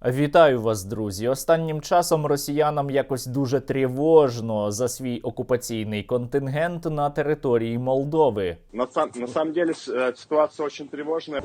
Вітаю вас, друзі! Останнім часом росіянам якось дуже тривожно за свій окупаційний контингент на території Молдови. На самом деле ситуация очень тревожная.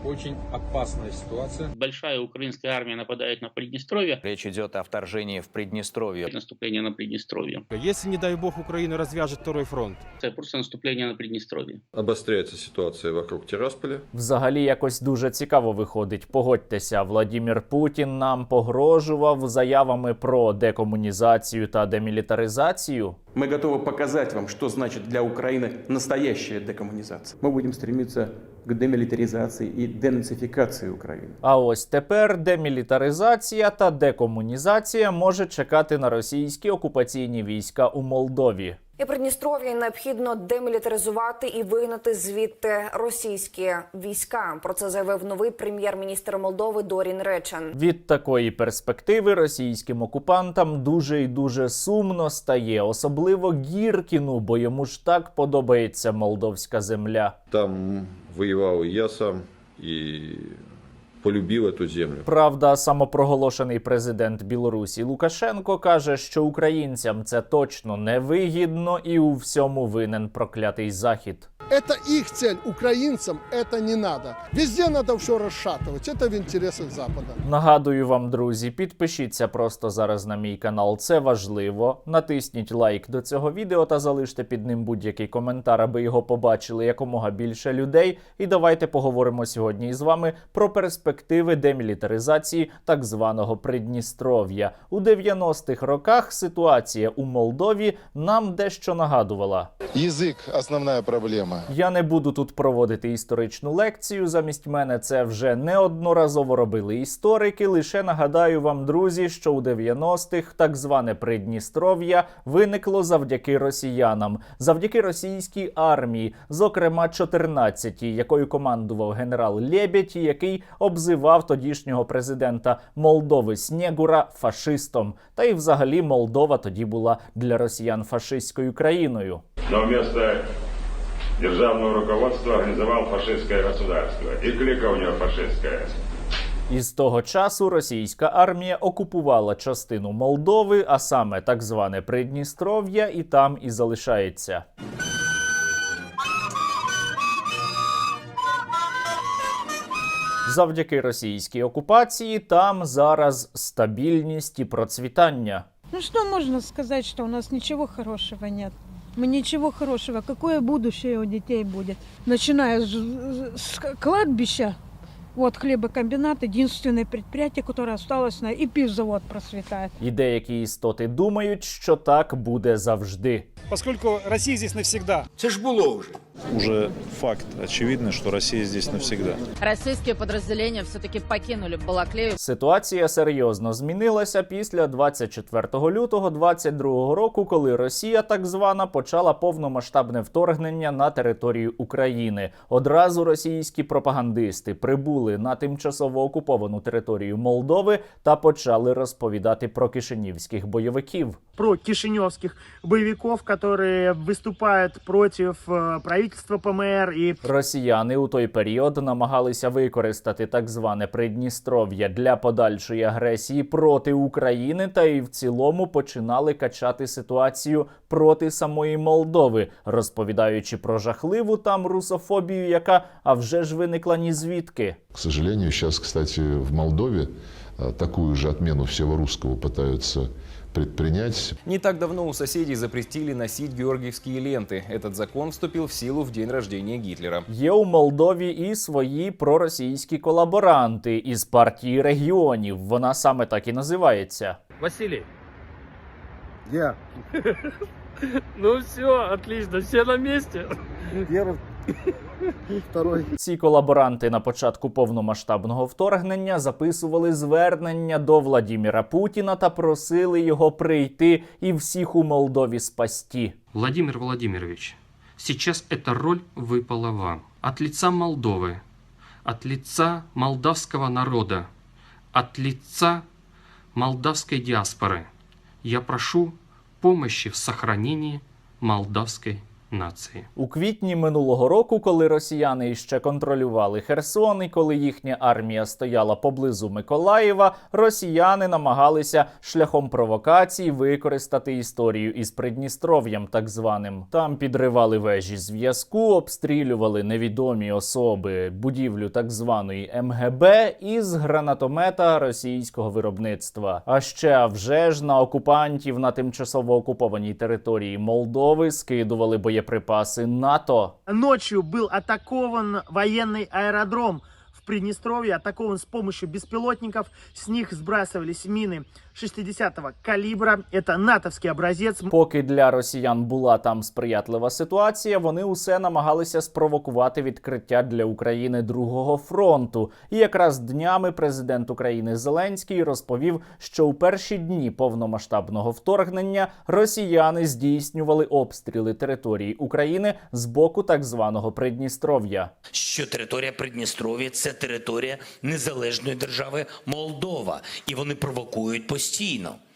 Очень опасная ситуация. Большая украинская армия нападает на Приднестровье. Речь идет о вторжении в Приднестровье. Наступление на Приднестровье. Если, не дай бог, Украина развяжет второй фронт. Это просто наступление на Приднестровье. Обостряется ситуация вокруг Тирасполя. Взагалі якось дуже цікаво виходить. Погодьтеся, Владимир Путін нам погрожував заявами про декомунізацію та демілітаризацію. Мы готовы показать вам, что значит для Украины настоящая декоммунизация. Мы будем стремиться к демилитаризации и денацификации Украины. А ось тепер демілітаризація та декомунізація може чекати на російські окупаційні війська у Молдові. І Придністров'я необхідно демілітаризувати і вигнати звідти російські війська. Про це заявив новий прем'єр-міністр Молдови Дорін Речен. Від такої перспективи російським окупантам дуже і дуже сумно стає, особливо Гіркіну, бо йому ж так подобається молдовська земля. Там воевал и я сам, и полюбил эту землю. Правда, самопроголошений президент Білорусі Лукашенко каже, що українцям це точно не вигідно і у всьому винен проклятий Захід. Это их цель, украинцам это не надо. Везде надо все расшатывать, это в интересах Запада. Нагадую вам, друзі, підпишіться просто зараз на мій канал, це важливо. Натисніть лайк до цього відео та залиште під ним будь-який коментар, аби його побачили якомога більше людей. І давайте поговоримо сьогодні із вами про перспективи демілітаризації так званого Придністров'я. У 90-х роках ситуація у Молдові нам дещо нагадувала. Язик – основна проблема. Я не буду тут проводити історичну лекцію, замість мене це вже неодноразово робили історики, лише нагадаю вам, друзі, що у 90-х так зване Придністров'я виникло завдяки росіянам, завдяки російській армії, зокрема 14-й, якою командував генерал Лебедь, який обзивав тодішнього президента Молдови Снєгура фашистом. Та й взагалі Молдова тоді була для росіян фашистською країною. Но вместо державного руководства организовал фашистское государство. И клика у него фашистская. І з того часу російська армія окупувала частину Молдови, а саме так зване Придністров'я, і там і залишається. Завдяки російській окупації там зараз стабільність і процвітання. Ну что можно сказать, что у нас ничего хорошего нет? Мы ничего хорошего. Какое будущее у детей будет? Начиная с кладбища, вот хлебокомбинат, единственное предприятие, которое осталось, и пивзавод процветает. І деякі істоти думають, що так буде завжди. Поскольку Россия здесь навсегда. Це ж було вже. Уже факт очевидный, что Россия здесь навсегда. Российские подразделения все-таки покинули Балаклею. Ситуація серйозно змінилася після 24 лютого 22 року, коли Росія, так звана, почала повномасштабне вторгнення на територію України. Одразу російські пропагандисти прибули на тимчасово окуповану територію Молдови та почали розповідати про кишинівських бойовиків. Про кишиневских боевиков, которые выступают против правительства ПМР. І росіяни у той період намагалися використати так зване Придністров'я для подальшої агресії проти України та і в цілому починали качати ситуацію проти самої Молдови, розповідаючи про жахливу там русофобію, яка, а вже ж, виникла ні звідки. К сожалению, сейчас, кстати, в Молдове такую же отмену всего русского пытаются предпринять. Не так давно у соседей запретили носить георгиевские ленты. Этот закон вступил в силу в день рождения Гитлера. Є у Молдові і свої проросійські колаборанти із партії регіонів. Вона саме так і називається. Василий. Я. Ну все, отлично, все на месте. Первый. Второй. Ці колаборанти на початку повномасштабного вторгнення записували звернення до Владимира Путіна та просили його прийти і всіх у Молдові спасти. Владимир Владимирович, сейчас эта роль выпала вам. От лица Молдовы, от лица молдавского народа, от лица молдавской диаспоры я прошу помощи в сохранении молдавской нации. У квітні минулого року, коли росіяни іще контролювали Херсон і коли їхня армія стояла поблизу Миколаєва, росіяни намагалися шляхом провокацій використати історію із Придністров'ям так званим. Там підривали вежі зв'язку, обстрілювали невідомі особи будівлю так званої МГБ із гранатомета російського виробництва. А ще вже ж на окупантів на тимчасово окупованій території Молдови скидували боєприпаси НАТО. Ночью был атакован военный аэродром в Приднестровье, атакован с помощью беспилотников. С них сбрасывались мины 60-го калибра. Это натовский образец. Поки для росіян була там сприятлива ситуація, вони усе намагалися спровокувати відкриття для України другого фронту. І якраз днями президент України Зеленський розповів, що у перші дні повномасштабного вторгнення росіяни здійснювали обстріли території України з боку так званого Придністров'я. Що територія Придністров'я – це територія незалежної держави Молдова. І вони провокують постійно.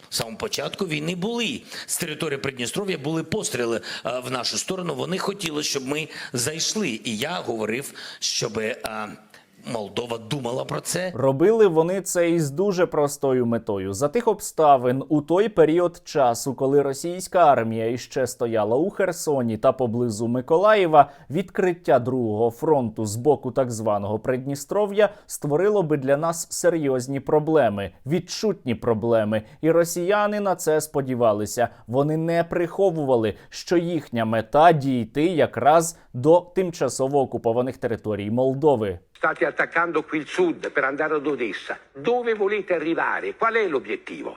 З самого початку війни були. З території Придністров'я були постріли в нашу сторону. Вони хотіли, щоб ми зайшли. І я говорив, щоб Молдова думала про це. Робили вони це із дуже простою метою. За тих обставин, у той період часу, коли російська армія іще стояла у Херсоні та поблизу Миколаєва, відкриття другого фронту з боку так званого Придністров'я створило би для нас серйозні проблеми, відчутні проблеми. І росіяни на це сподівалися. Вони не приховували, що їхня мета дійти якраз до тимчасово окупованих територій Молдови. State attaccando qui il sud per andare ad Odessa. Dove volete arrivare? Qual è l'obiettivo?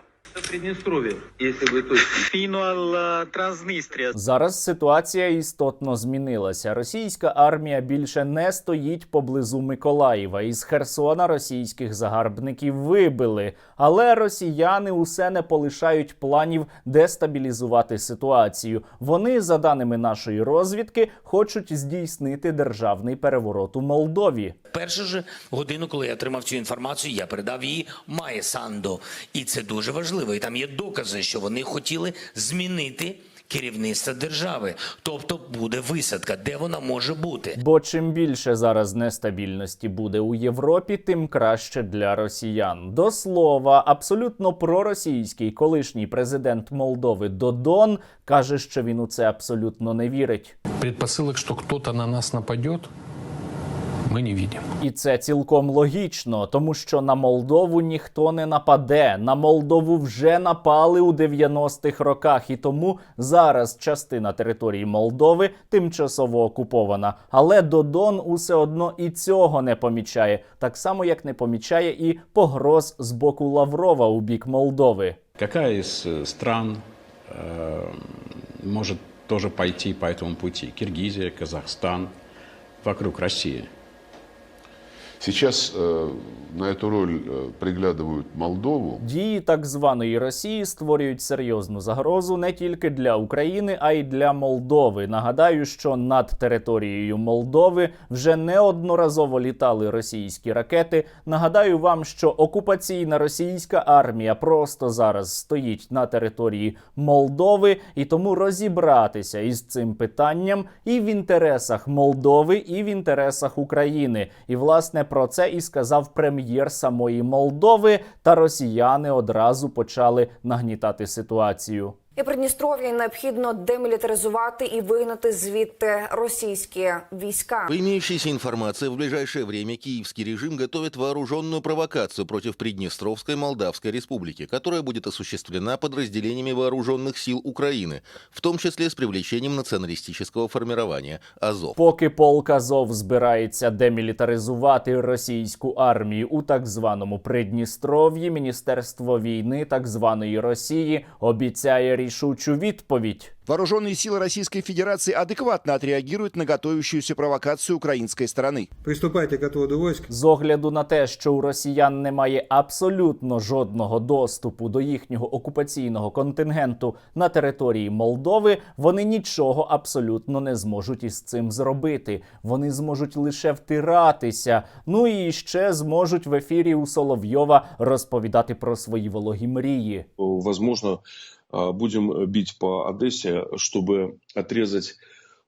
Зараз ситуація істотно змінилася. Російська армія більше не стоїть поблизу Миколаєва. Із Херсона російських загарбників вибили. Але росіяни усе не полишають планів дестабілізувати ситуацію. Вони, за даними нашої розвідки, хочуть здійснити державний переворот у Молдові. Першу ж годину, коли я отримав цю інформацію, я передав її Майе Санду. І це дуже важливо. І там є докази, що вони хотіли змінити керівництво держави. Тобто буде висадка, де вона може бути. Бо чим більше зараз нестабільності буде у Європі, тим краще для росіян. До слова, абсолютно проросійський колишній президент Молдови Додон каже, що він у це абсолютно не вірить. Предпосилок, що хтось на нас нападе, ми не бачимо. І це цілком логічно, тому що на Молдову ніхто не нападе. На Молдову вже напали у 90-х роках, і тому зараз частина території Молдови тимчасово окупована. Але Додон усе одно і цього не помічає, так само як не помічає і погроз з боку Лаврова у бік Молдови. Яка із стран може теж пойти по цьому пути? Киргизия, Казахстан, вокруг Росії. Сейчас на эту роль приглядывают Молдову. Дії так званої Росії створюють серйозну загрозу не тільки для України, а й для Молдови. Нагадаю, що над територією Молдови вже неодноразово літали російські ракети. Нагадаю вам, що окупаційна російська армія просто зараз стоїть на території Молдови, і тому розібратися із цим питанням і в інтересах Молдови, і в інтересах України. І, власне, про це і сказав прем'єр самої Молдови, та росіяни одразу почали нагнітати ситуацію. І Придністров'я необхідно демілітаризувати і вигнати звідти російські війська. По имеющейся информации, в ближайшее время киевский режим готовит вооруженную провокацию против Приднестровской Молдавской Республики, которая будет осуществлена подразделениями вооруженных сил Украины, в том числе с привлечением националистического формирования Азов. Поки полк Азов збирається демілітаризувати російську армію у так званому Придністров'ї, Міністерство війни так званої Росії обіцяє рішучу відповідь. Вооруженные силы Российской Федерации адекватно отреагируют на готовящуюся провокацию украинской стороны. Приступайте к отводу войск. З огляду на те, що у росіян немає абсолютно жодного доступу до їхнього окупаційного контингенту на території Молдови, вони нічого абсолютно не зможуть із цим зробити. Вони зможуть лише втиратися. Ну і ще зможуть в ефірі у Соловйова розповідати про свої вологі мрії. Возможно, будем бить по Одессе, чтобы отрезать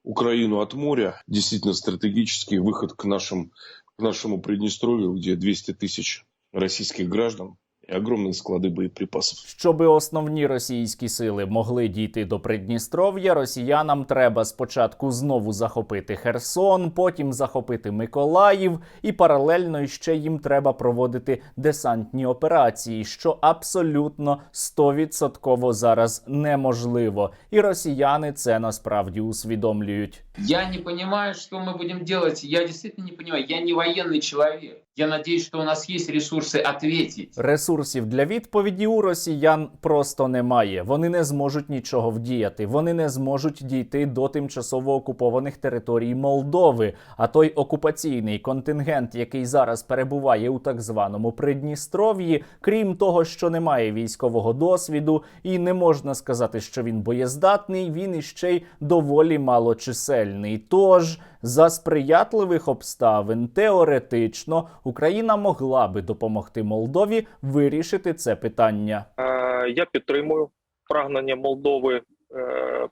Украину от моря, действительно стратегический выход к нашему Приднестровью, где 200 тысяч российских граждан і огромні склади боєприпасів. Щоби основні російські сили могли дійти до Придністров'я, росіянам треба спочатку знову захопити Херсон, потім захопити Миколаїв, і паралельно ще їм треба проводити десантні операції, що абсолютно 100% зараз неможливо. І росіяни це насправді усвідомлюють. Я не понимаю, что мы будем делать. Я действительно не понимаю. Я не военный человек. Я надеюсь, что у нас есть ресурсы ответить. Ресурсів для відповіді у росіян просто немає. Вони не зможуть нічого вдіяти. Вони не зможуть дійти до тимчасово окупованих територій Молдови. А той окупаційний контингент, який зараз перебуває у так званому Придністров'ї, крім того, що немає військового досвіду і не можна сказати, що він боєздатний, він іще й доволі малочисельний. Тож, за сприятливих обставин, теоретично, Україна могла би допомогти Молдові вирішити це питання. Я підтримую прагнення Молдови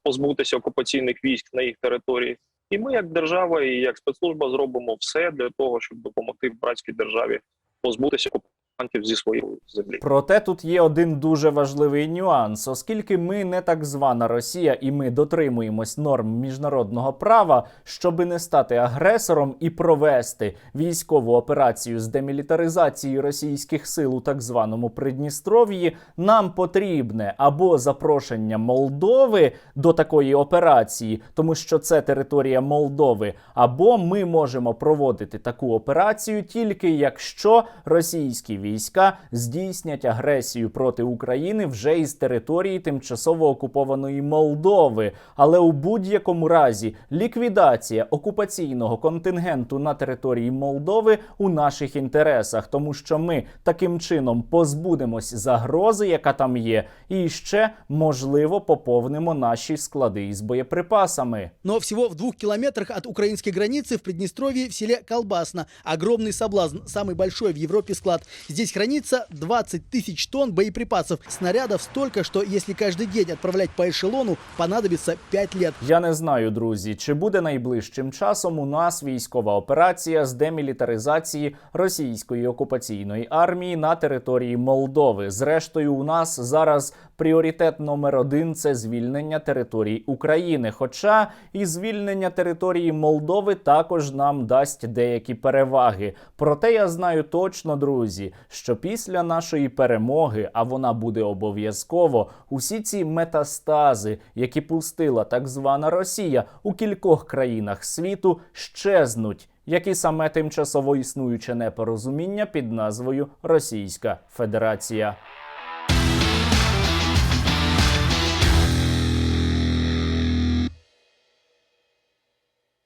позбутися окупаційних військ на їх території. І ми, як держава і як спецслужба, зробимо все для того, щоб допомогти братській державі позбутися окупантів зі своєї землі. Проте тут є один дуже важливий нюанс. Оскільки ми не так звана Росія і ми дотримуємось норм міжнародного права, щоби не стати агресором і провести військову операцію з демілітаризації російських сил у так званому Придністров'ї, нам потрібне або запрошення Молдови до такої операції, тому що це територія Молдови, або ми можемо проводити таку операцію тільки якщо російські війська здійснять агресію проти України вже із території тимчасово окупованої Молдови. Але у будь-якому разі ліквідація окупаційного контингенту на території Молдови у наших інтересах, тому що ми таким чином позбудемось загрози, яка там є, і ще, можливо, поповнимо наші склади із боєприпасами. Но всего в 2 километрах от украинской границы в Приднестровье в селе Колбасно огромный соблазн, самый большой в Европе склад. Здесь хранится 20 тысяч тонн боеприпасов. Снарядов столько, что если каждый день отправлять по эшелону, понадобится 5 лет. Я не знаю, друзі, чи буде найближчим часом у нас військова операція з демілітаризації російської окупаційної армії на території Молдови. Зрештою, у нас зараз пріоритет номер 1 – це звільнення територій України. Хоча і звільнення території Молдови також нам дасть деякі переваги. Проте я знаю точно, друзі, що після нашої перемоги, а вона буде обов'язково, усі ці метастази, які пустила так звана Росія у кількох країнах світу, щезнуть, як і саме тимчасово існуюче непорозуміння під назвою Російська Федерація.